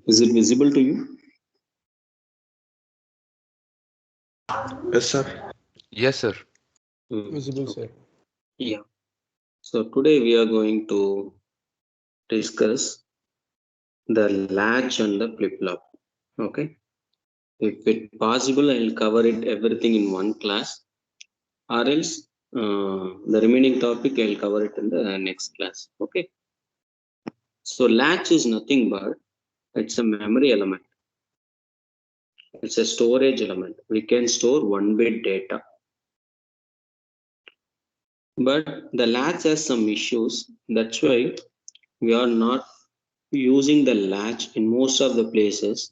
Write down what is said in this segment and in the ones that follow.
Is it visible to you? Yes, sir. Yes, sir. Visible, sir. Yeah. So today we are going to discuss the latch and the flip-flop. Okay. If it possible, I will cover it everything in one class, or else the remaining topic I will cover it in the next class. Okay. So latch is nothing but it's a memory element. It's a storage element. We can store 1-bit data. But the latch has some issues. That's why we are not using the latch in most of the places.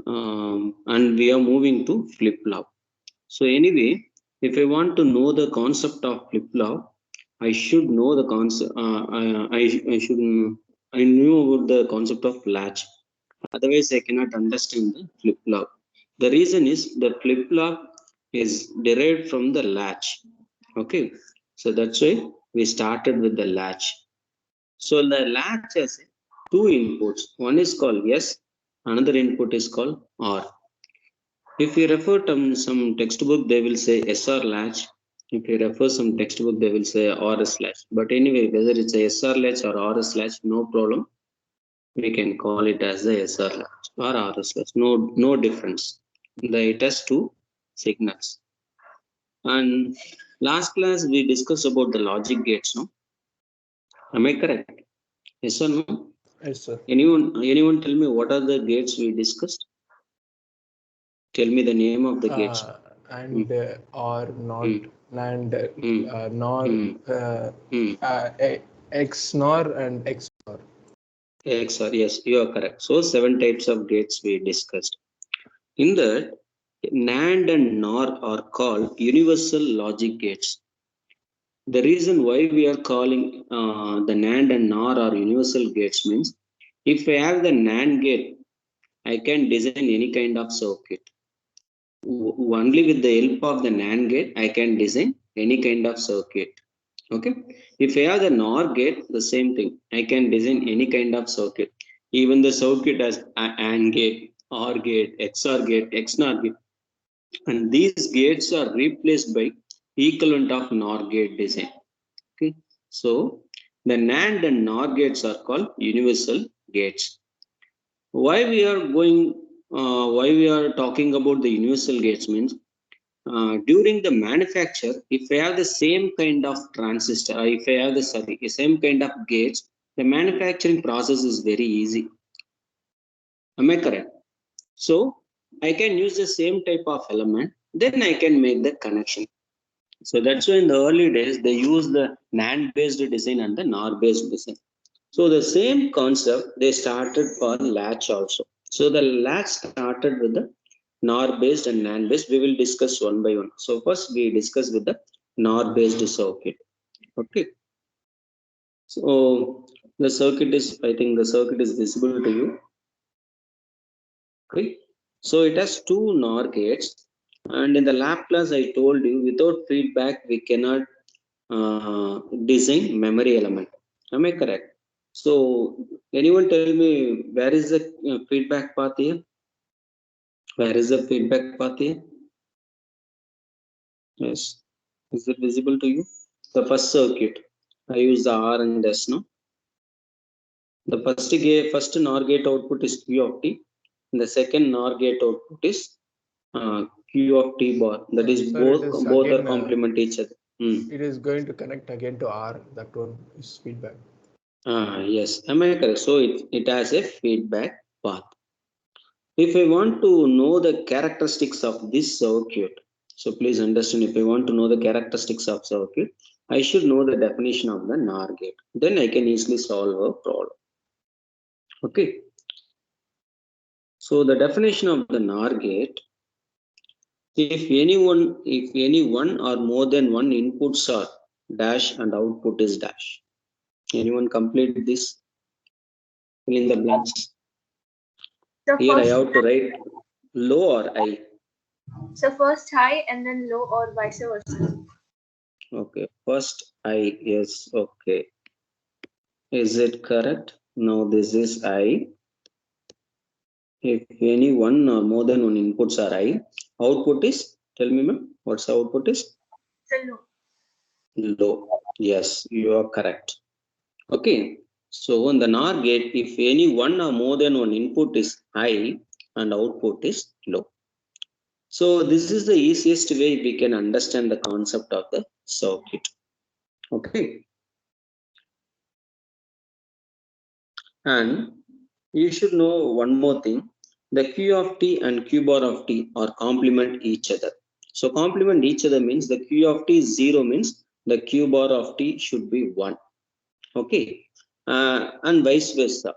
And we are moving to flip-flop. So anyway, if I want to know the concept of flip-flop, I should know the concept. I knew about the concept of latch. Otherwise, I cannot understand the flip-flop. The reason is the flip-flop is derived from the latch. Okay, so that's why we started with the latch. So the latch has two inputs. One is called yes, another input is called or. If you refer to some textbook, they will say SR latch. If you refer some textbook, they will say RS latch. But anyway, whether it's a SR latch or RS latch, no problem. We can call it as the SR latch or RS latch. No difference. It has two signals. And last class we discussed about the logic gates. No, am I correct? Yes or no? Yes, sir. Anyone tell me what are the gates we discussed? Tell me the name of the gates. And or not, and nor, XNOR and XOR. XOR, yes, you are correct. So 7 types of gates we discussed. In that, NAND and NOR are called universal logic gates. The reason why we are calling the NAND and NOR are universal gates means if I have the NAND gate, I can design any kind of circuit. Only with the help of the NAND gate, I can design any kind of circuit. Okay. If I have the NOR gate, the same thing. I can design any kind of circuit. Even the circuit has AND gate, OR gate, XOR gate, XNOR gate. And these gates are replaced by equivalent of NOR gate design. Okay. So the NAND and NOR gates are called universal gates. Why we are talking about the universal gates means during the manufacture, if I have the same kind of transistor, if I have the same kind of gates, the manufacturing process is very easy. Am I correct? So I can use the same type of element, then I can make the connection. So that's why in the early days they use the NAND based design and the NOR based design. So the same concept they started for latch also. So the latch started with the NOR based and NAND based. We will discuss one by one. So first we discuss with the NOR based circuit. Okay. So the circuit is, I think the circuit is visible to you. Okay. So it has two NOR gates, and in the lab class I told you without feedback we cannot design memory element. Am I correct? So anyone tell me where is the feedback path here? Where is the feedback path here? Yes. Is it visible to you? The first circuit. I use the R and S, no? The first NOR gate output is Q of T. And the second NOR gate output is Q of T bar. That is Sir, both again, are complement each other. It is going to connect again to R. That one is feedback. Yes, am I correct? So it has a feedback path. If I want to know the characteristics of this circuit, so please understand, if I want to know the characteristics of circuit, I should know the definition of the NOR gate. Then I can easily solve a problem. Okay. So the definition of the NOR gate, if any one or more than one inputs are dash and output is dash. Anyone complete this? Fill in the blanks. Here I have to write low or high. So first high and then low or vice versa. Okay, first I, yes, okay. Is it correct? Now this is I. If any one or more than one inputs are I, output is, tell me ma'am, what's the output is? Hello. Low. Yes, you are correct. Okay. So in the NOR gate, if any one or more than one input is high and output is low. So this is the easiest way we can understand the concept of the circuit. Okay. And you should know one more thing. The Q of t and Q bar of t are complement each other. So complement each other means the Q of t is 0 means the Q bar of t should be 1. Okay. And vice versa.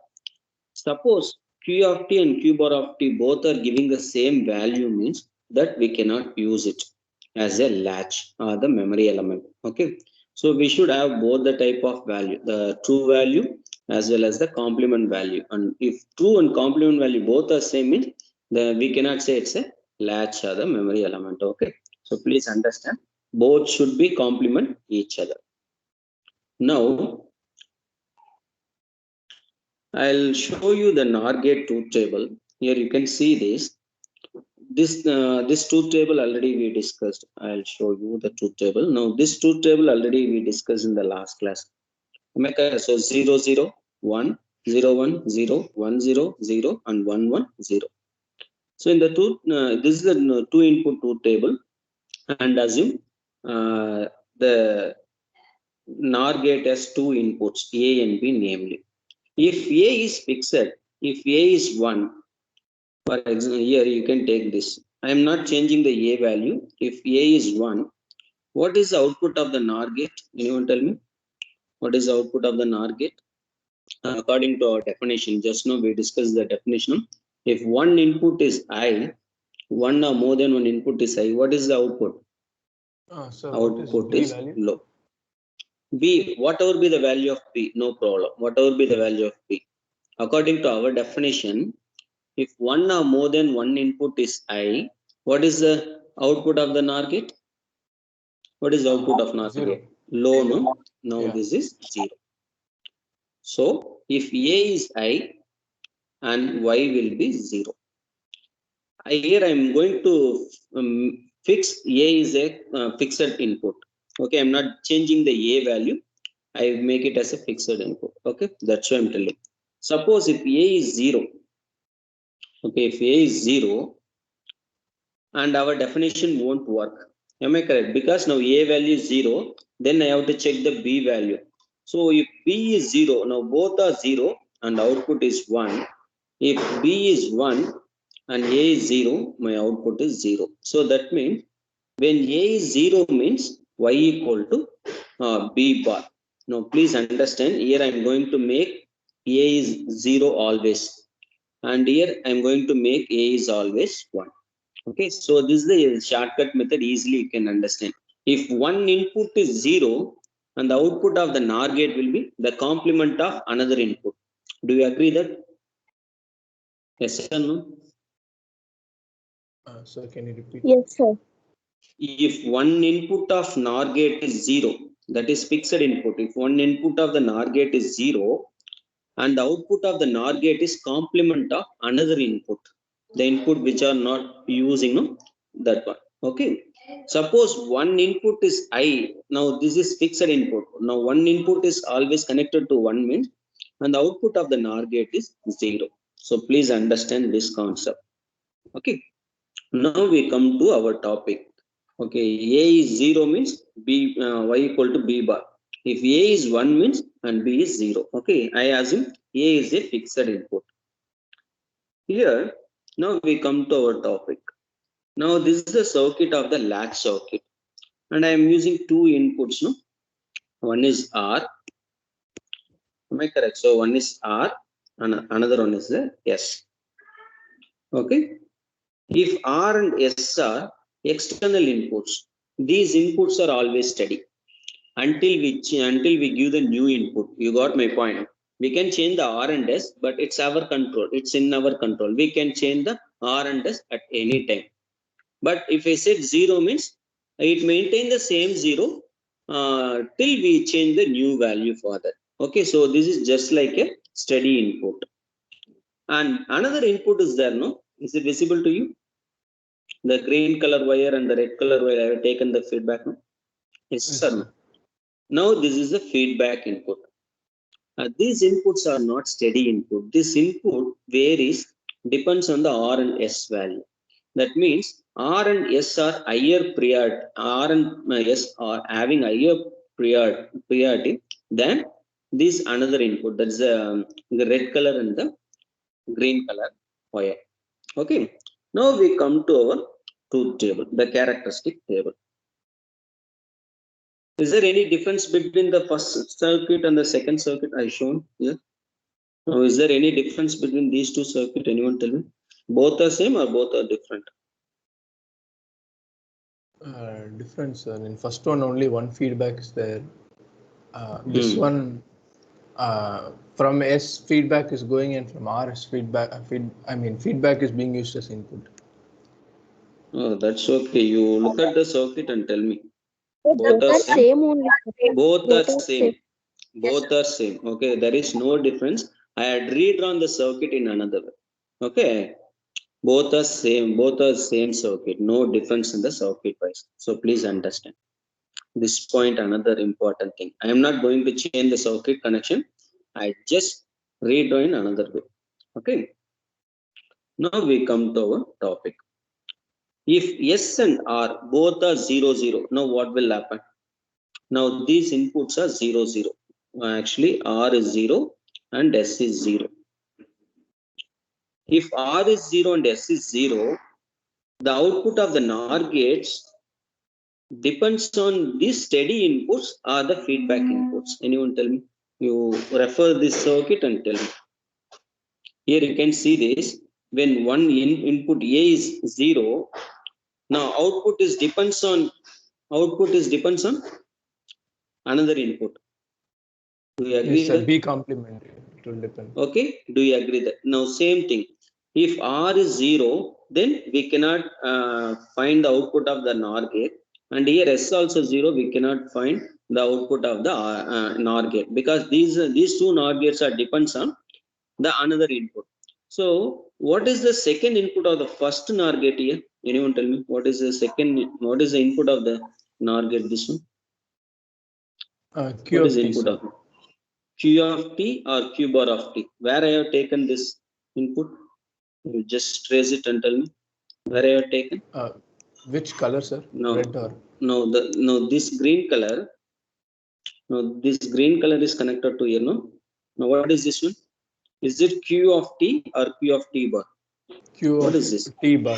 Suppose Q of t and Q bar of t both are giving the same value means that we cannot use it as a latch or the memory element. Okay. So we should have both the type of value, the true value as well as the complement value. And if true and complement value both are same means then we cannot say it's a latch or the memory element. Okay. So please understand both should be complement each other. Now I'll show you the NOR gate truth table. Here you can see this. This truth table already we discussed. I'll show you the truth table. Now this truth table already we discussed in the last class. So 0 0 1 0 1 0 1 0 0 and 1 1 0. So in the truth, this is the two input truth table, and assume the NOR gate has two inputs A and B namely. If A is fixed, if A is 1, for example, here you can take this. I am not changing the A value. If A is 1, what is the output of the NOR gate? Anyone tell me? What is the output of the NOR gate? According to our definition, just now we discussed the definition. If one input is I, one or more than one input is I, what is the output? So Output what is is B value? low. B, whatever be the value of B, no problem. Whatever be the value of B. According to our definition, if one or more than one input is I, what is the output of the NOR gate? What is the output of NOR gate? Low, no? Now Yeah. this is 0. So if A is I and Y will be 0. Here I am going to fix A is a fixed input. Okay, I'm not changing the A value. I make it as a fixed input. Okay, that's what I'm telling. Suppose if A is 0, okay, if A is 0, and our definition won't work. Am I correct? Because now A value is 0, then I have to check the B value. So if B is 0, now both are 0 and output is 1. If B is 1 and A is 0, my output is 0. So that means when A is 0 means Y equal to B bar. Now please understand, here I am going to make A is 0 always. And here I am going to make A is always 1. Okay, so this is the shortcut method, easily you can understand. If one input is 0 and the output of the NOR gate will be the complement of another input. Do you agree that? Yes or no? So can you repeat? Yes, sir. If one input of NOR gate is 0, that is fixed input. If one input of the NOR gate is 0 and the output of the NOR gate is complement of another input, the input which are not using, no, that one. Okay. Suppose one input is I. Now this is fixed input. Now one input is always connected to one means, and the output of the NOR gate is 0. So please understand this concept. Okay. Now we come to our topic. Okay, A is 0 means B Y equal to B bar. If A is 1 means and B is 0. Okay, I assume A is a fixed input. Here, now we come to our topic. Now this is the circuit of the latch circuit, and I am using two inputs. No, one is R. Am I correct? So one is R, and another one is the S. Okay. If R and S are external inputs, these inputs are always steady until we give the new input. You got my point. We can change the R and S, but it's our control. It's in our control. We can change the R and S at any time. But if I said 0 means it maintain the same 0 till we change the new value for that. Okay, so this is just like a steady input. And another input is there, no? Is it visible to you? The green color wire and the red color wire, I have taken the feedback, no? Yes, Yes, sir. sir. Now this is the feedback input. These inputs are not steady input. This input varies, depends on the R and S value. That means R and S are higher priority. R and S are having higher priority than this another input. That is the red color and the green color wire. Okay. Now we come to our truth table, the characteristic table. Is there any difference between the first circuit and the second circuit I shown here? Now, is there any difference between these two circuits? Anyone tell me? Both are same or both are different? Difference, sir. In first one, only one feedback is there. This one, from S feedback is going and from R is feedback. Feedback is being used as input. Oh, that's okay. You look at the circuit and tell me. Both are same only. Both are same. Both are same. Okay, there is no difference. I had redrawn the circuit in another way. Okay, both are same. Both are same circuit. No difference in the circuit wise. So please understand this point. Another important thing. I am not going to change the circuit connection. I just redraw in another way. Okay. Now we come to our topic. If S and R both are 0, 0, now what will happen? Now these inputs are 0, 0. Actually, R is 0 and S is 0. If R is 0 and S is 0, the output of the NOR gates depends on these steady inputs or the feedback inputs. Anyone tell me? You refer this circuit and tell me. Here you can see this. When one input A is 0, now output is depends on another input. Do you agree? Yes, sir. That? B complement. It will depend. Okay. Do you agree that? Now same thing. If R is 0, then we cannot find the output of the NOR gate. And here S also 0, we cannot find the output of the NOR gate, because these two NOR gates are depends on the another input. So what is the second input of the first NOR gate here? Anyone tell me what is the input of the NOR gate? This one. Q What of is T, input sir. of Q of T or Q bar of T? Where I have taken this input? You just trace it and tell me where I have taken. Which color, sir? No, Red or? no. This green color. No, this green color is connected to here. No. Now what is this one? Is it Q of T or Q of T bar? Q What of is this? T bar.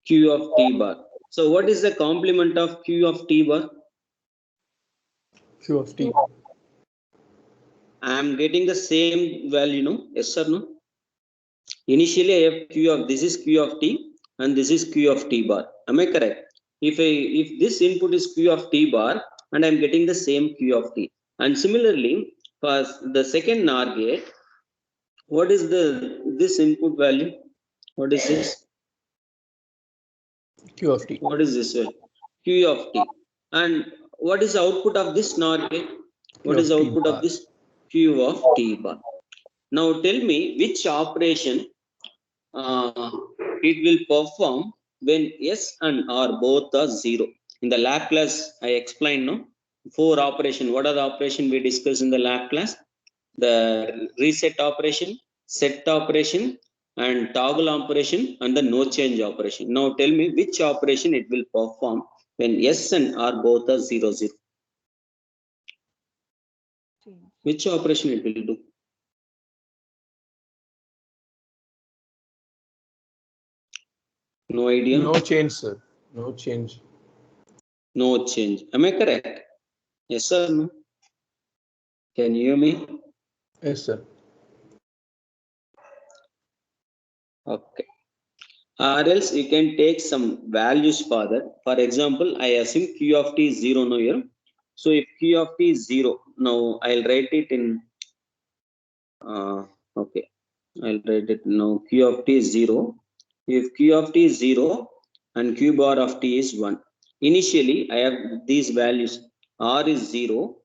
Q of T bar. So what is the complement of Q of T bar? Q of T. I am getting the same value, no? Yes or no? Initially, I have Q of this is Q of T and this is Q of T bar. Am I correct? If this input is Q of T bar and I am getting the same Q of T, and similarly for the second NOR gate, what is this input value? What is this? Q of T. What is this value? Q of T. And what is the output of this NOR gate? What is the output of this? Q of T bar. Now tell me which operation it will perform when S and R both are 0. In the lab class, I explained, no? 4 operation. What are the operation we discussed in the lab class? The reset operation, set operation, and toggle operation, and the no change operation. Now tell me which operation it will perform when S and R both are 0, 0. Which operation it will do? No idea? No change, sir. No change. No change. Am I correct? Yes or no? Can you hear me? Yes, sir. Okay. Or else you can take some values for that. For example, I assume Q of T is 0 now here. So if Q of T is 0, now I'll write it in, okay. I'll write it now. Q of T is 0. If Q of T is 0 and Q bar of T is 1. initially I have these values. R is 0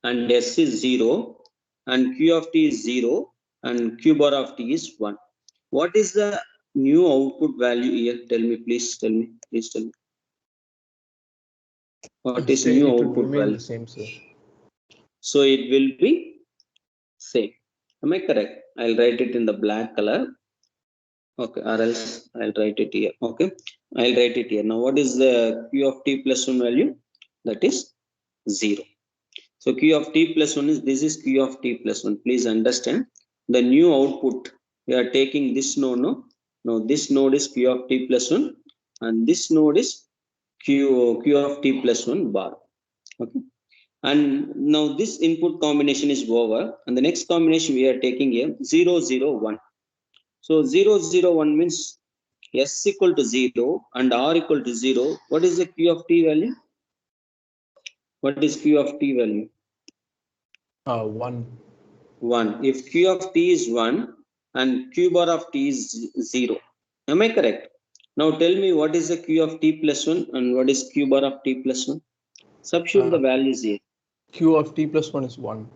and S is 0 and Q of t is 0 and Q bar of t is 1. What is the new output value here? Tell me, please tell me. Please tell me. What is new It will output remain value? the same, sir. So it will be same. Am I correct? I'll write it in the black color. Okay, or else I'll write it here. Okay, I'll write it here. Now, what is the Q of t plus 1 value? That is 0. So Q of t plus 1 is, this is Q of t plus 1. Please understand the new output. We are taking this node. No, this node is Q of t plus 1 and this node is Q of t plus 1 bar. Okay. And now this input combination is over and the next combination we are taking here 0, 0, 1. So 0, 0, 1 means S equal to 0 and R equal to 0. What is the Q of t value? What is Q of t value? 1. 1. If Q of t is 1 and Q bar of t is 0. Am I correct? Now tell me what is the Q of t plus 1 and what is Q bar of t plus 1? Substitute the values here. Q of t plus 1 is 1.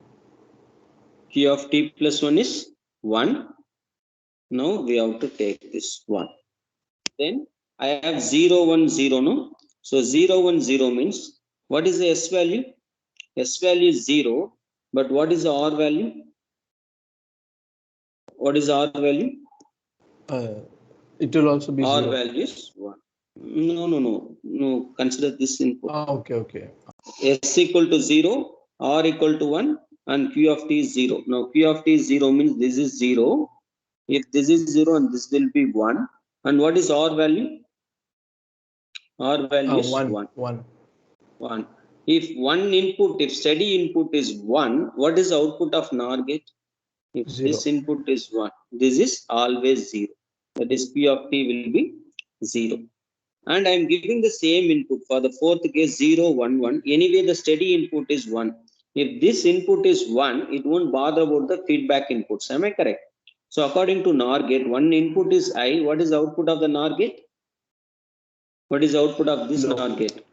Q of t plus 1 is 1. Now we have to take this 1. Then I have 0, 1, 0. No? So 0, 1, 0 means what is the S value? S value is 0. But what is the R value? What is R value? It will also be R 0. value is 1. No. Consider this input. Okay. S equal to 0, R equal to 1, and Q of t is 0. Now Q of t is 0 means this is 0. If this is 0 and this will be 1. And what is R value? R value is 1. 1. If one input, if steady input is 1, what is the output of NOR gate? If 0. This input is 1, this is always 0. That is P of t will be 0. And I am giving the same input for the fourth case 0, 1, 1. Anyway, the steady input is 1. If this input is 1, it won't bother about the feedback inputs. Am I correct? So according to NOR gate, one input is I. What is the output of the NOR gate? What is the output of this Low. NOR gate?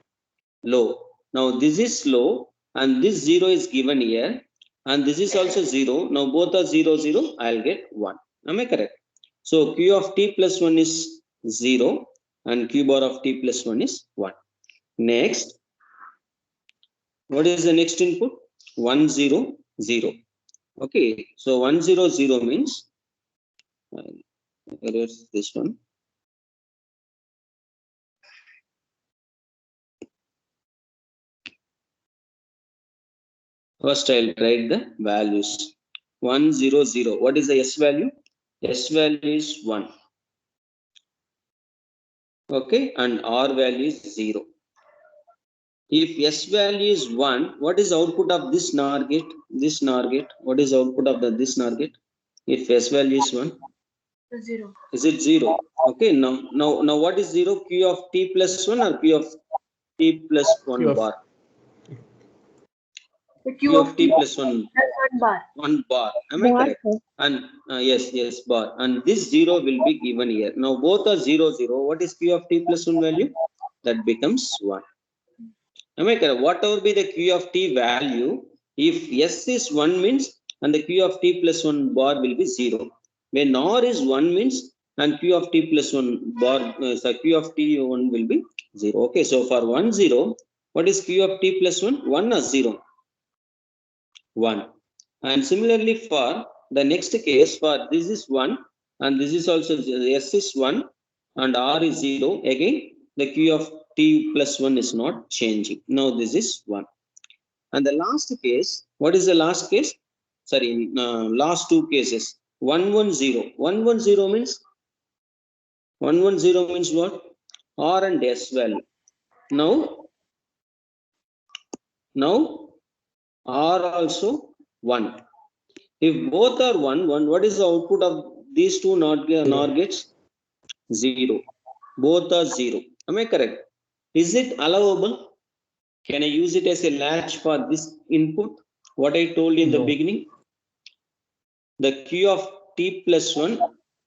Low. Now this is low and this 0 is given here and this is also 0. Now both are 0, 0. I'll get 1. Am I correct? So Q of t plus 1 is 0 and Q bar of t plus 1 is 1. Next, what is the next input? 1, 0, 0. Okay, so 1, 0, 0 means, where is this one? First, I'll write the values. 1, 0, 0. What is the S value? S value is 1. Okay, and R value is 0. If S value is 1, what is the output of this NOR gate? This NOR gate. What is the output of this NOR gate? If S value is 1. 0. Is it 0? Okay, now what is 0? Q of t plus 1 or Q of t plus 1 bar? The Q of t plus 1. plus 1 bar. 1 bar. Am I correct? And yes, bar. And this 0 will be given here. Now both are 0, 0. What is Q of t plus 1 value? That becomes 1. Am I correct? Whatever be the Q of t value, if S is 1 means and the Q of t plus 1 bar will be 0. When NOR is 1 means and Q of t plus 1 bar, Q of t 1 will be 0. Okay, so for 1, 0, what is Q of t plus 1? 1 or 0? 1. And similarly for the next case, for this is 1 and this is also S is 1 and R is 0. Again, the Q of t plus 1 is not changing. Now this is 1. And the last case, what is the last case? Sorry, last two cases. 1, 1, 0. 1, 1, 0 means 1, 1, 0 means what? R and S value. Now R also 1. If both are 1, 1, what is the output of these two NOR gates? 0. Both are 0. Am I correct? Is it allowable? Can I use it as a latch for this input? What I told in the beginning? The Q of t plus 1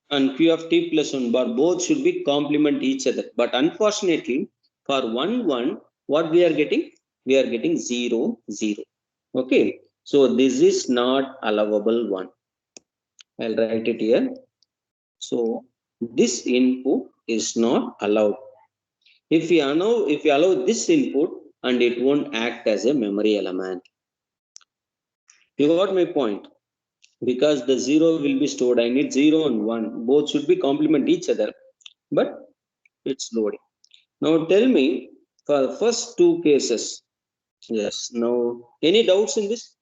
and Q of t plus 1 bar both should be complement each other. But unfortunately, For 1, 1, what we are getting? We are getting 0, 0. Okay. So this is not allowable one. I'll write it here. So this input is not allowed. If we allow this input, and it won't act as a memory element. You got my point? Because the 0 will be stored. I need 0 and 1. Both should be complement each other. But it's loading. Now tell me, for the first two cases. Yes. Now, any doubts in this?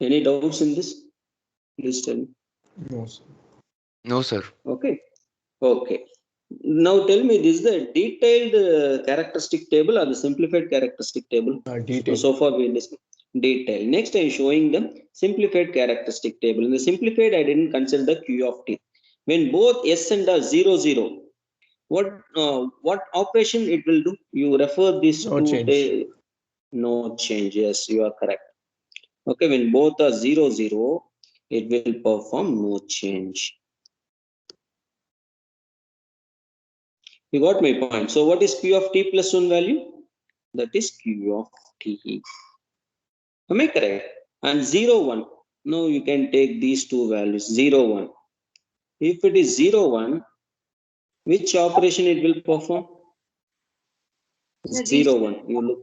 Any doubts in this? Please tell me. No, sir. No, sir. Okay. Okay. Now tell me, this is the detailed characteristic table or the simplified characteristic table? Detail. So far we discussed detail. Next, I am showing the simplified characteristic table. In the simplified, I didn't consider the Q of t. When both S and R 0, 0, what operation it will do? You refer this No to change. no change. Yes, you are correct. Okay, when both are 0, 0, it will perform no change. You got my point. So what is Q of t plus 1 value? That is Q of t. Am I correct? And 0, 1. Now you can take these two values, 0, 1. If it is 0, 1, which operation it will perform? 0, 1. You look.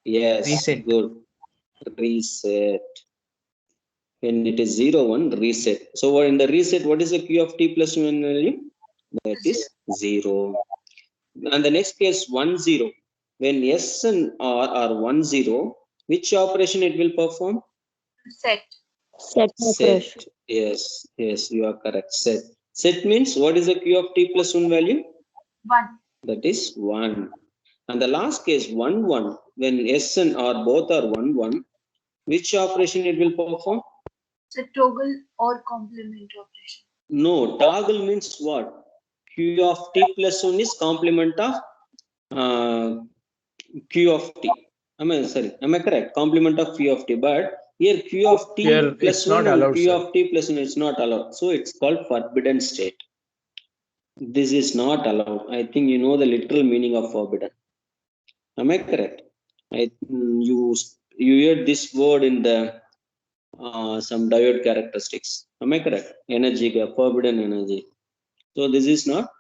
Yes, Reset. good. Reset. When it is 0, 1, reset. So in the reset, what is the Q of t plus 1 value? That is 0. And the next case 1, 0. When S and R are 1, 0, which operation it will perform? Set Set. operation. Yes, yes, you are correct. Set. Set means what is the Q of t plus 1 value? 1. That is 1. And the last case 1, 1. When S and R both are 1, 1, which operation it will perform? It's a toggle or complement operation. No, toggle means what? Q of t plus 1 is complement of Q of t. Am I correct? Complement of Q of t. But here Q of t Here, plus it's 1 not and allowed, Q sir. of t plus 1 is not allowed. So it's called forbidden state. This is not allowed. I think you know the literal meaning of forbidden. Am I correct? You hear this word in the some diode characteristics. Am I correct? Energy, forbidden energy. So this is not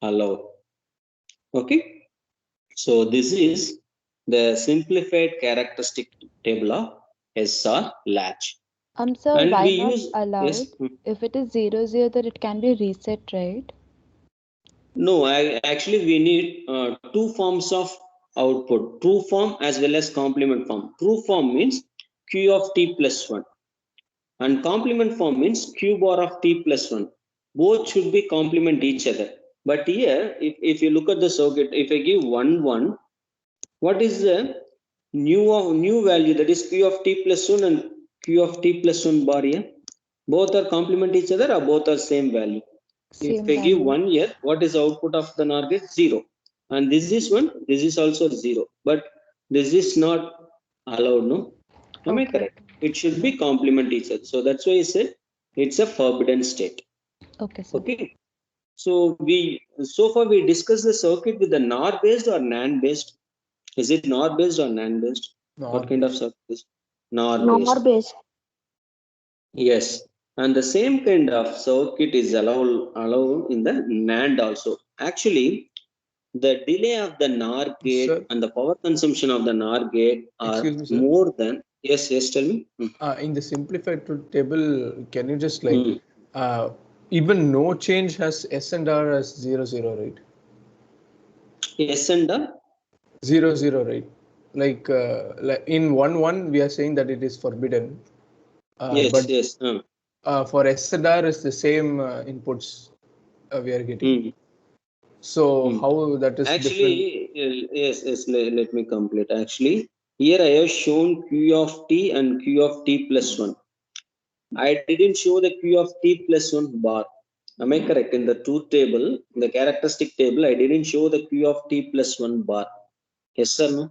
allowed. Okay. So this is the simplified characteristic table of SR latch. Sir, And why we not use allowed? yes. If it is 0, 0, then it can be reset, right? No, actually we need two forms of output, true form as well as complement form. True form means Q of t plus 1 and complement form means Q bar of t plus 1. Both should be complement each other. But here, if you look at the circuit, if I give 1, 1, what is the new value? That is Q of t plus 1 and Q of t plus 1 bar here. Both are complement each other or both are same value? If Same I give value. 1 here, what is the output of the NOR gate? 0. And this is 1, this is also 0. But this is not allowed, no? Am I Okay. correct? It should be complement each other. So that's why I said it's a forbidden state. Okay, sir. Okay. So so far we discussed the circuit with the NOR based or NAND based. Is it NOR based or NAND based? What kind of circuit is NOR based? NOR based. Yes, and the same kind of circuit is allowed in the NAND also. Actually, the delay of the NOR gate Sir, and the power consumption of the NOR gate are excuse me, sir. more than yes. Tell me. In the simplified table, can you just Hmm. even no change has S and R as 0, 0, right? S and R 0, 0, right? Like in 1, 1, we are saying that it is forbidden. yes, But yes. for S and R is the same inputs we are getting. So how that is different? Actually, yes. Let me complete. Actually, here I have shown Q of t and Q of t plus 1. I didn't show the Q of t plus 1 bar. Am I correct? In the truth table, in the characteristic table, I didn't show the Q of t plus 1 bar. Yes or no?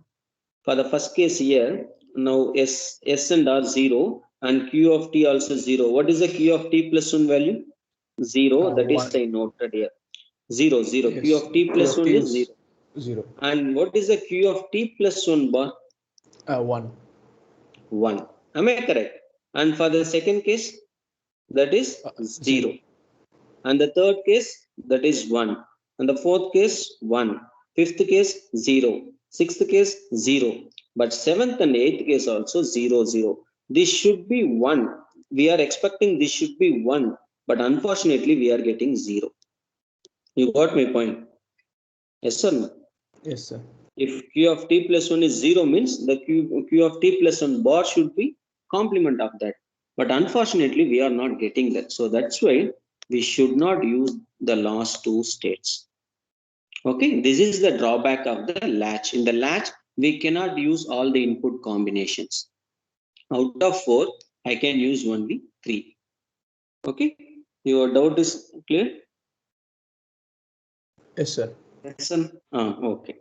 For the first case here, now S and R 0 and Q of t also 0. What is the Q of t plus 1 value? 0. That is 1. I noted here. 0, 0. Yes. Q of t plus 1 is 0. 0. And what is the Q of t plus 1 bar? 1. 1. Am I correct? And for the second case, that is 0. And the third case, that is 1. And the fourth case, 1. Fifth case, 0. Sixth case, 0. But seventh and eighth case also 0, 0. This should be 1. We are expecting this should be 1. But unfortunately, we are getting 0. You got my point? Yes or no? Yes, sir. If Q of t plus 1 is 0 means the Q of t plus 1 bar should be complement of that. But unfortunately, we are not getting that. So that's why we should not use the last two states. Okay, this is the drawback of the latch. In the latch, we cannot use all the input combinations. Out of 4, I can use only 3. Okay, your doubt is clear? Yes, sir. Yes, sir. Okay.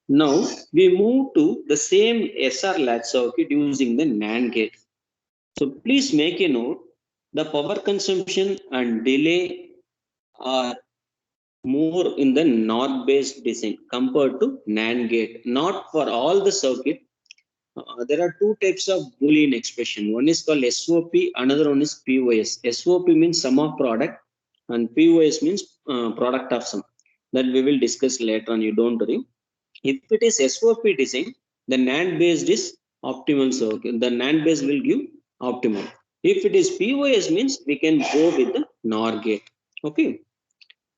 Now we move to the same SR latch circuit using the NAND gate. So please make a note, the power consumption and delay are more in the NOR based design compared to NAND gate. Not for all the circuit. There are two types of Boolean expression. One is called SOP, another one is POS. SOP means sum of product and POS means product of sum. That we will discuss later on, you don't worry. If it is SOP design, the NAND based is optimal circuit. The NAND based will give optimal. If it is POS means we can go with the NOR gate. Okay.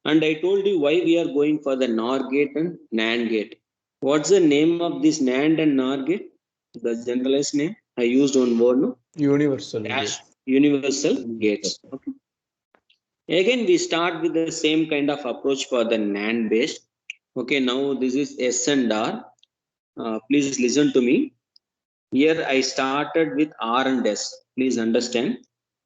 And I told you why we are going for the NOR gate and NAND gate. What's the name of this NAND and NOR gate? The generalized name. I used one word, no? Universal Dash gate. universal gates. Okay. Again, we start with the same kind of approach for the NAND based. Okay, now this is S and R. Please listen to me. Here I started with R and S. Please understand.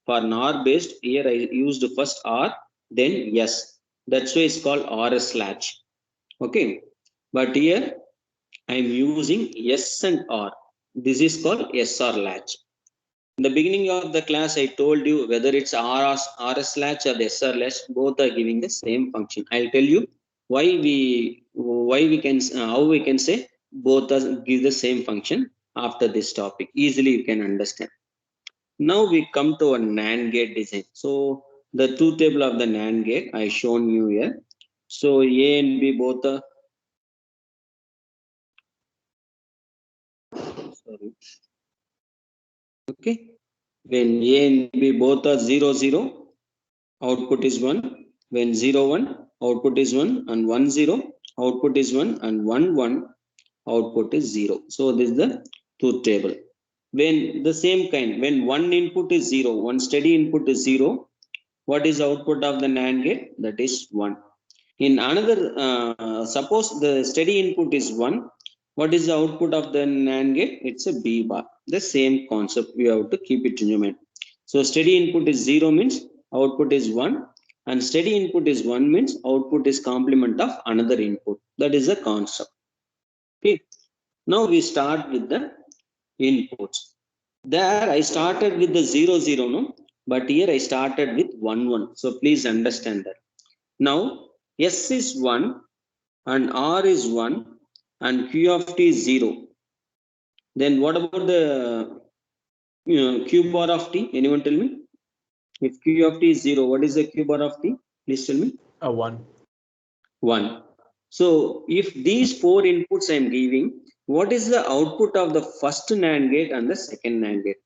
For NOR based, here I used first R, then S. That's why it's called RS latch. Okay. But here I am using S and R. This is called SR latch. In the beginning of the class, I told you whether it's RS latch or the SR latch, both are giving the same function. I'll tell you why we can how we can say both are give the same function after this topic. Easily you can understand. Now we come to a NAND gate design. So the truth table of the NAND gate I shown you here. So A and B both are sorry. Okay. When A and B both are 0, 0, output is 1. When 0, 1, output is 1, and 1, 0, output is 1, and 1, 1, output is 0. So this is the truth table. When the same kind, when one input is 0, one steady input is 0, what is output of the NAND gate? That is 1. In another, suppose the steady input is 1, what is the output of the NAND gate? It's a B bar. The same concept we have to keep it in your mind. So steady input is 0 means output is 1, and steady input is 1 means output is complement of another input. That is the concept. Okay. Now we start with the inputs. There I started with the 0, 0, no? But here I started with 1, 1. So please understand that. Now S is 1 and R is 1 and Q of t is 0. Then what about the Q bar of t? Anyone tell me? If Q of t is 0, what is the Q bar of t? Please tell me. 1. 1. So if these four inputs I am giving, what is the output of the first NAND gate and the second NAND gate?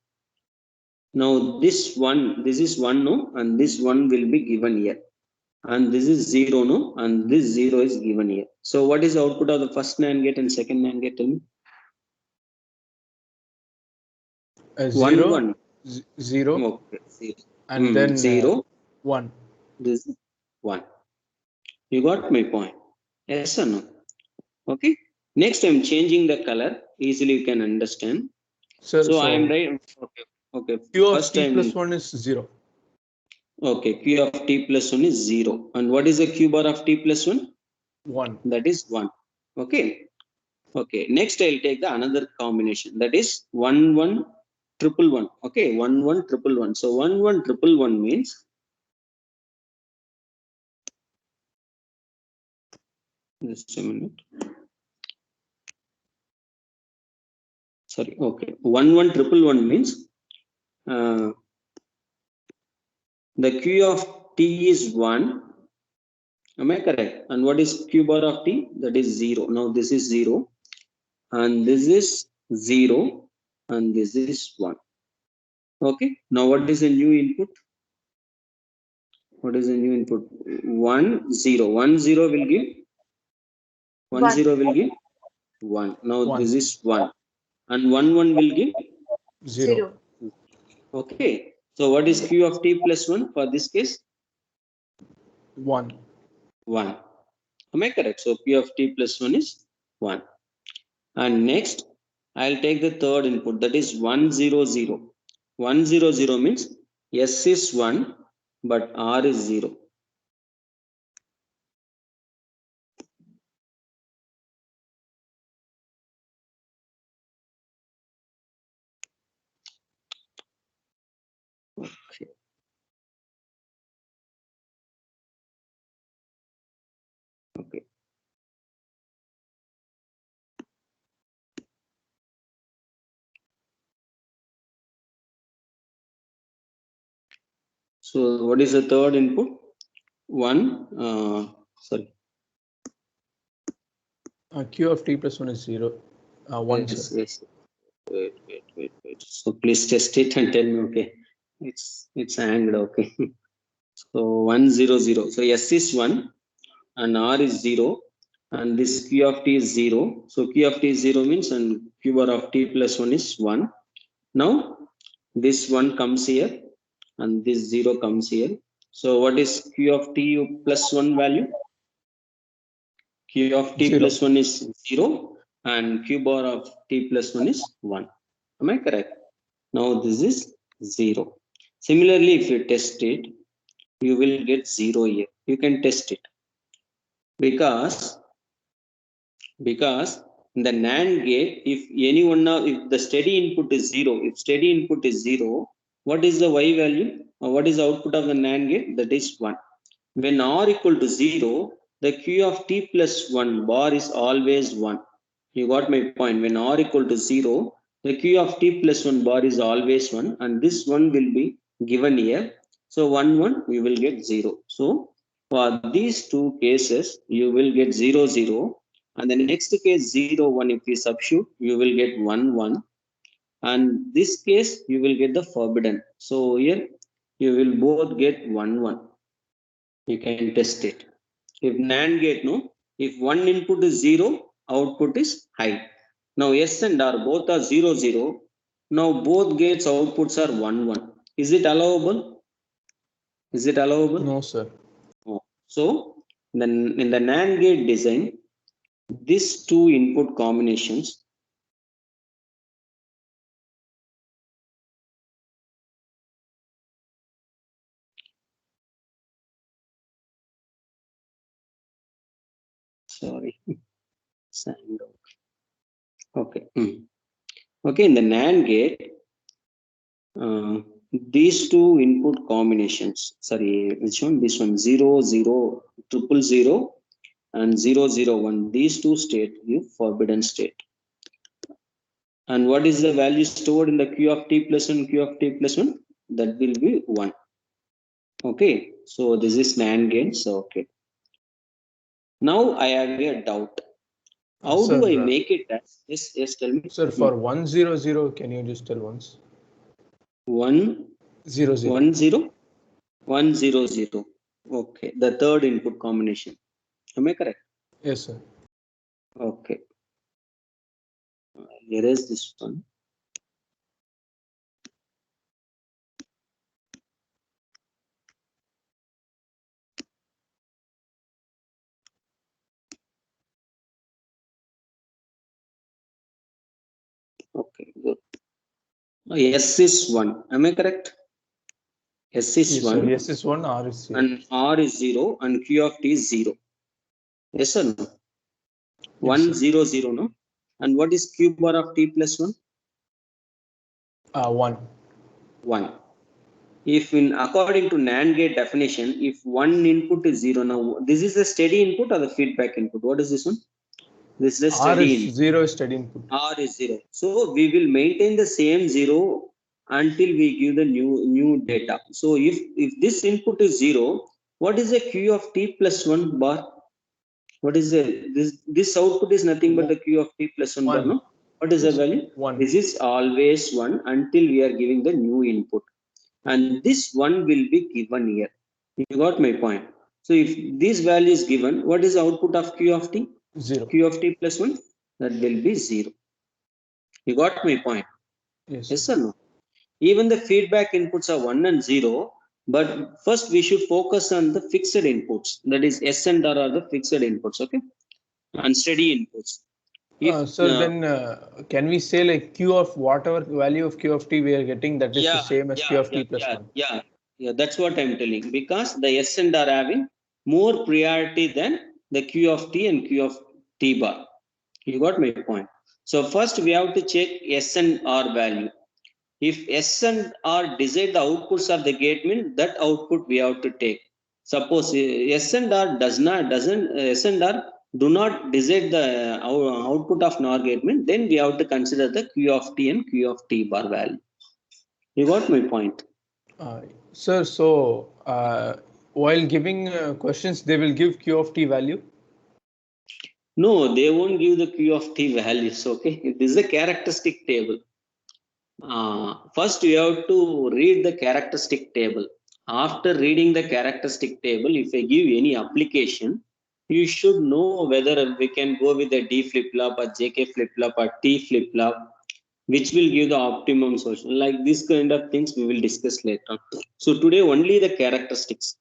Now this is 1 no, and this 1 will be given here. And this is 0 no, and this 0 is given here. So what is the output of the first NAND gate and second NAND gate? Tell me. 0, 1, 1. 0, Okay. 0. and then 0. 1. This is 1. You got my point? Yes or no? Okay. Next, I'm changing the color. Easily you can understand. Sir, So I am right. Okay. Okay. Q of First t time. plus 1 is 0. Okay. Q of t plus 1 is 0. And what is the Q bar of t plus 1? 1. That is 1. Okay. Okay. Next, I'll take the another combination. That is 1, 1, triple 1. Okay. 1, 1, triple 1. So 1, 1, triple 1 means Just a minute. Sorry. Okay. 11111 means the Q of t is 1. Am I correct? And what is Q bar of t? That is 0. Now this is 0. And this is 0. And this is 1. Okay. Now what is the new input? What is the new input? 1 0. 1 0 will give 1 1. 0 will give 1. Now 1. this is 1. And 1 1 will give 0. 0. Okay. So what is Q of t plus 1 for this case? 1. 1. Am I correct? So Q of t plus 1 is 1. And next, I'll take the third input, that is 1 0 0. 1 0 0 means S is 1, but R is 0. Okay. Okay. So what is the third input? 1, sorry. Q of t plus 1 is 0. 1, Yes, sir. yes. Wait. So please test it and tell me, okay. It's hanged, okay. So 1 0 0. So S is 1 and R is 0 and this Q of t is 0. So Q of t is 0 means and Q bar of t plus 1 is 1. Now this 1 comes here and this 0 comes here. So what is Q of t plus 1 value? Q of t 0. plus 1 is 0 and Q bar of t plus 1 is 1. Am I correct? Now this is 0. Similarly, if you test it, you will get 0 here. You can test it because in the NAND gate, if if the steady input is 0, if steady input is 0, what is the Y value? Or what is the output of the NAND gate? That is 1. When R equal to 0, the Q of t plus 1 bar is always 1. You got my point. When R equal to 0, the Q of t plus 1 bar is always 1 and this 1 will be given here. So 1 1 we will get 0. So for these two cases you will get 0 0 and the next case 0 1 if we substitute you will get 1 1 and this case you will get the forbidden. So here you will both get 1 1. You can test it. If NAND gate, no, if one input is 0, output is high. Now S and R both are 0 0. Now both gates outputs are 1 1. Is it allowable? Is it allowable? No, sir. No. So then in the NAND gate design, these two input combinations sorry. Okay. Okay, in the NAND gate, these two input combinations, sorry, which one? This one 0 0 000 and 001. These two states give forbidden state. And what is the value stored in the Q of t plus 1, Q of t plus 1? That will be 1. Okay, so this is NAND gate. So, okay. Now I have a doubt. How Sir, do I make it as? Yes, tell me. Sir, for 1 0 0, can you just tell once? 1 0 0. 1 0 1 0 0. Okay, the third input combination. Am I correct? Yes, sir. Okay. Erase this one. Okay, good. S is 1. Am I correct? S is Yes, 1 sir. S is 1, R is 0. and R is 0 and Q of t is 0. Yes or no? Yes, 1 sir. 0 0, no? And what is Q bar of t plus 1? 1. 1. if in according to NAND gate definition, if one input is 0, now this is the steady input or the feedback input? What is this one? This is the R steady is input. 0 is steady input. R is 0. So we will maintain the same 0 until we give the new data. So if this input is 0, what is the Q of t plus 1 bar? What is this output is nothing but the Q of t plus 1 bar, no? What is the value? 1. This is always 1 until we are giving the new input. And this 1 will be given here. You got my point. So if this value is given, what is the output of Q of t? 0. Q of t plus 1, that will be 0. You got my point? Yes. Yes or no? Even the feedback inputs are 1 and 0, but first we should focus on the fixed inputs. That is S and R are the fixed inputs, okay? And steady inputs. Sir, then can we say like Q of whatever value of Q of t we are getting, that is the same as Q of t plus 1? Yeah, that's what I'm telling. Because the S and R having more priority than the Q of t and Q of t bar. You got my point. So first we have to check S and R value. If S and R decide the outputs of the gate, means that output we have to take. Suppose S and R S and R do not decide the output of NOR gate, means then we have to consider the Q of t and Q of t bar value. You got my point? Sir, so while giving questions, they will give Q of t value? No, they won't give the Q of t values. Okay, this is a characteristic table. First, you have to read the characteristic table. After reading the characteristic table, if I give any application, you should know whether we can go with the D flip-flop or JK flip-flop or T flip-flop, which will give the optimum solution. Like this kind of things we will discuss later. So today only the characteristics,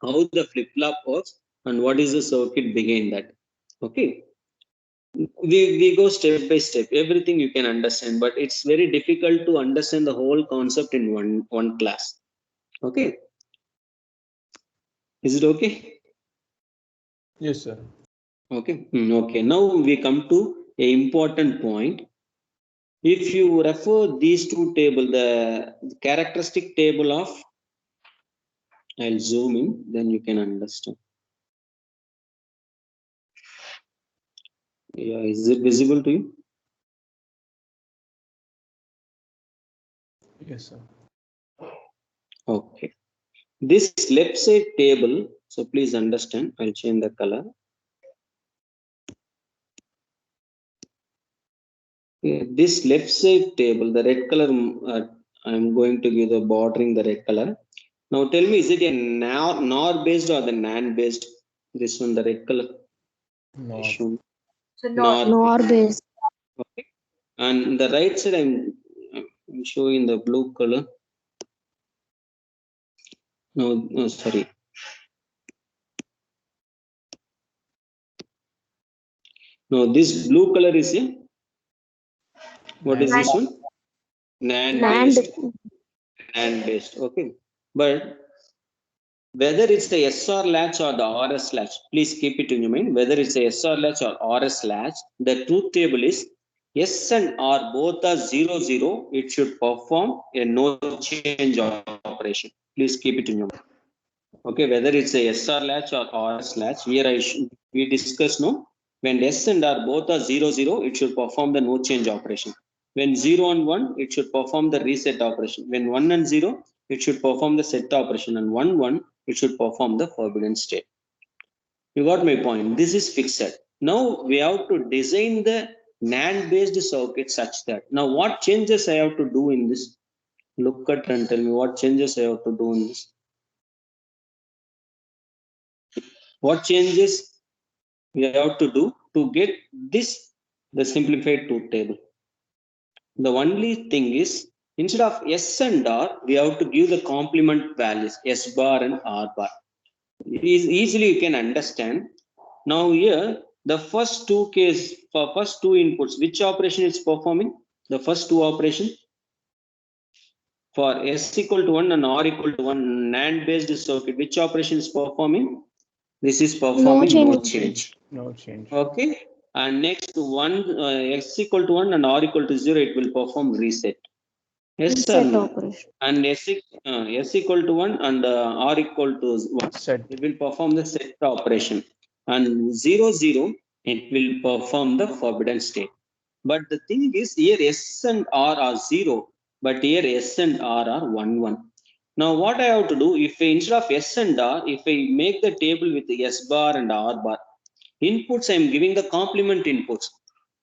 how the flip-flop works and what is the circuit behind that. Okay. We go step by step, everything you can understand, but it's very difficult to understand the whole concept in one class. Okay, is it okay? Yes, sir. Okay. Okay, now we come to a important point. If you refer these two tables, the characteristic table of, I'll zoom in, then you can understand. Yeah, is it visible to you? Yes, sir. Okay. This left side table, so please understand, I'll change the color. This left side table, the red color, I'm going to give the bordering the red color. Now tell me, is it a NOR based or the NAND based? This one, the red color. NOR. So NOR based. Okay. And the right side, I'm showing the blue color. No, sorry. No, this blue color is a, what is this one? NAND based. NAND based. Okay. But whether it's the SR latch or the RS latch, please keep it in your mind. Whether it's the SR latch or RS latch, the truth table is S and R both are 0, 0. It should perform a no change operation. Please keep it in your mind. Okay, whether it's a SR latch or RS latch, here we discuss no. When S and R both are 0, 0, it should perform the no change operation. When 0 and 1, it should perform the reset operation. When 1 and 0, it should perform the set operation. And 1, 1, it should perform the forbidden state. You got my point. This is fixed. Now we have to design the NAND based circuit such that. Now what changes I have to do in this? Look at and tell me what changes I have to do in this. What changes we have to do to get this, the simplified truth table? The only thing is, instead of S and R, we have to give the complement values, S bar and R bar. Easily you can understand. Now here, the first two inputs, which operation is performing? The first two operation. For S equal to 1 and R equal to 1 NAND based circuit, which operation is performing? This is performing no change. No change. Okay. And next one, X equal to 1 and R equal to 0, it will perform reset. Yes, Set sir. operation. And S equal to 1 and R equal to 1. Set. It will perform the set operation. And 0, 0, it will perform the forbidden state. But the thing is, here S and R are 0, but here S and R are 1, 1. Now, what I have to do, if I, instead of S and R, if I make the table with the S bar and R bar, inputs I am giving the complement inputs.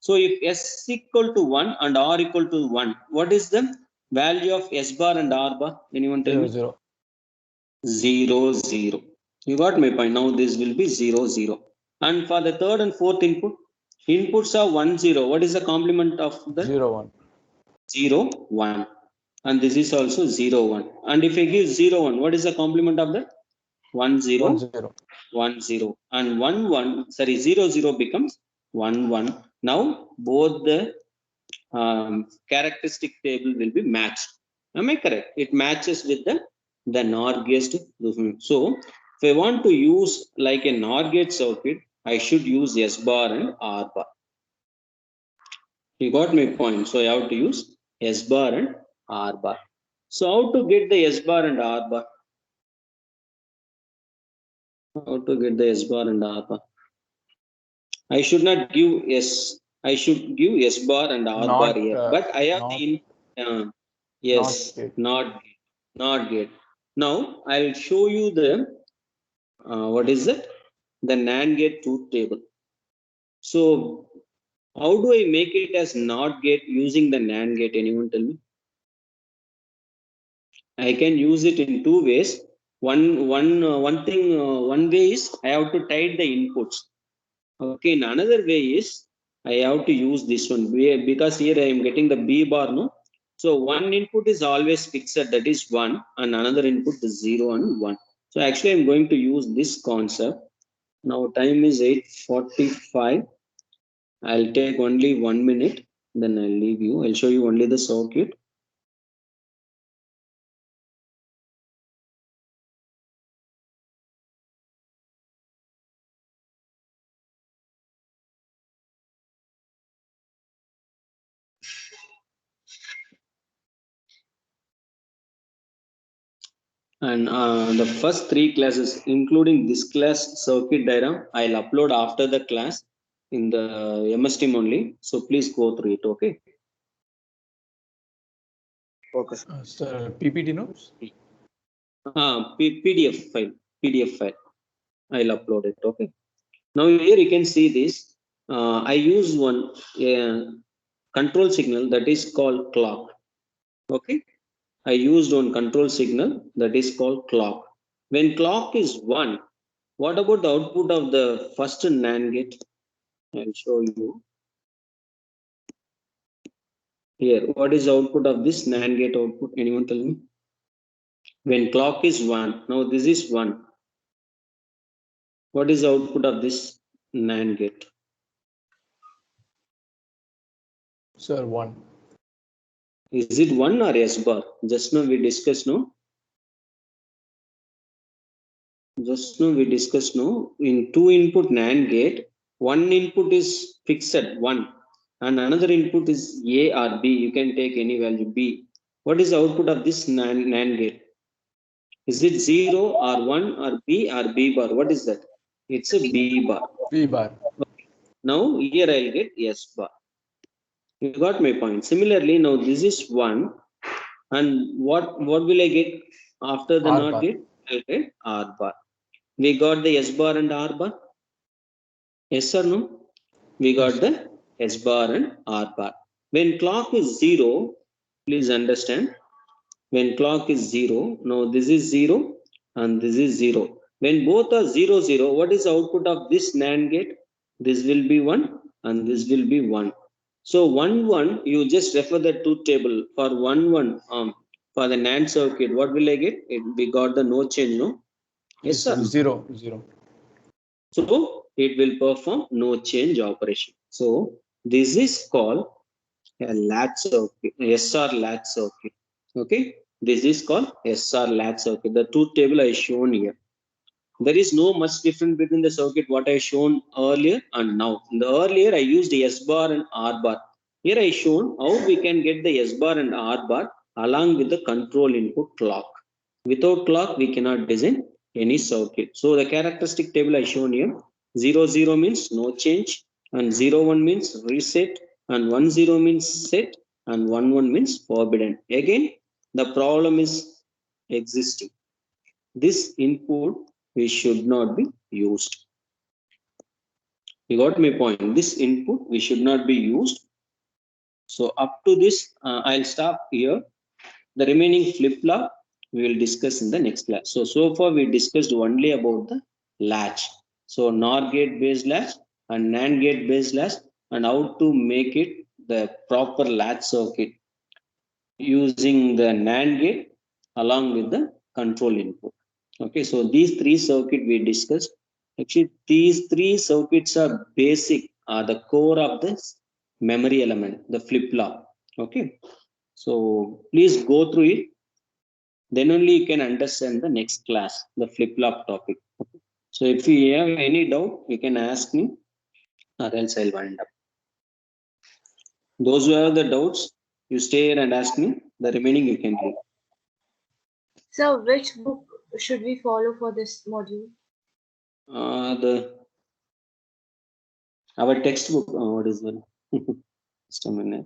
So, if S equal to 1 and R equal to 1, what is the value of S bar and R bar? Anyone tell 0, me? 0. 0, 0. You got my point. Now this will be 0, 0. And for the third and fourth input, inputs are 1, 0. What is the complement of the 0, 1. 0, 1? And this is also 0, 1. And if I give 0, 1, what is the complement of that? 1, 0, 1, 0. 1, 0. And 1, 1, sorry, 0, 0 becomes 1, 1. Now both the characteristic table will be matched. Am I correct? It matches with the NOR gate. So if I want to use like a NOR gate circuit, I should use S bar and R bar. You got my point. So I have to use S bar and R bar. So how to get the S bar and R bar? How to get the S bar and R bar? I should not give S. I should give S bar and R bar Not, here. But I have not, the yes, not gate. not gate. Now I'll show you the what is it? The NAND gate truth table. So how do I make it as NOT gate using the NAND gate? Anyone tell me? I can use it in two ways. One way is I have to type the inputs. Okay, in another way is I have to use this one because here I am getting the B bar, no? So one input is always fixed, that is 1, and another input is 0 and 1. So actually I'm going to use this concept. Now time is 8:45. I'll take only 1 minute, then I'll leave you. I'll show you only the circuit. And the first 3 classes, including this class circuit diagram, I'll upload after the class in the MS Team only. So please go through it, okay? Okay. Sir, PPT notes? PDF file. I'll upload it, okay? Now here you can see this. I use one control signal that is called clock, okay? I used one control signal that is called clock. When clock is 1, what about the output of the first NAND gate? I'll show you here. What is the output of this NAND gate output? Anyone tell me? When clock is 1, now this is 1. What is the output of this NAND gate? Sir, 1. Is it 1 or S bar? Just now we discussed, no? Just now we discussed, no? In 2 input NAND gate, one input is fixed at 1 and another input is A or B. You can take any value B. What is the output of this NAND gate? Is it 0 or 1 or B bar? What is that? It's a B bar. B bar. Now here I'll get S bar. You got my point. Similarly, now this is 1 and what will I get after the R NOT bar. gate? I'll get R bar. We got the S bar and R bar. Yes or no? We got Yes. the S bar and R bar. When clock is 0, please understand. When clock is 0, now this is 0 and this is 0. When both are 0, 0, what is the output of this NAND gate? This will be 1 and this will be 1. So 1, 1, you just refer the truth table for 1, 1 for the NAND circuit. What will I get? We got the no change, no? Yes, sir. 0, 0. So it will perform no change operation. So this is called a latch circuit, SR latch circuit. Okay, this is called SR latch circuit. The truth table I shown here. There is no much difference between the circuit what I shown earlier and now. In the earlier I used the S bar and R bar. Here I shown how we can get the S bar and R bar along with the control input clock. Without clock, we cannot design any circuit. So the characteristic table I shown here, 0, 0 means no change, and 0, 1 means reset, and 1, 0 means set, and 1, 1 means forbidden. Again, the problem is existing. This input we should not be used. You got my point. This input we should not be used. So up to this, I'll stop here. The remaining flip-flop we will discuss in the next class. So far we discussed only about the latch. So NOR gate based latch and NAND gate based latch, and how to make it the proper latch circuit using the NAND gate along with the control input. Okay, so these three circuits we discussed. Actually, these three circuits are basic, are the core of this memory element, the flip-flop. Okay, so please go through it. Then only you can understand the next class, the flip-flop topic. Okay. So if you have any doubt, you can ask me, or else I'll wind up. Those who have the doubts, you stay here and ask me. The remaining you can read. So, which book should we follow for this module? Our textbook. What is that? Just a minute.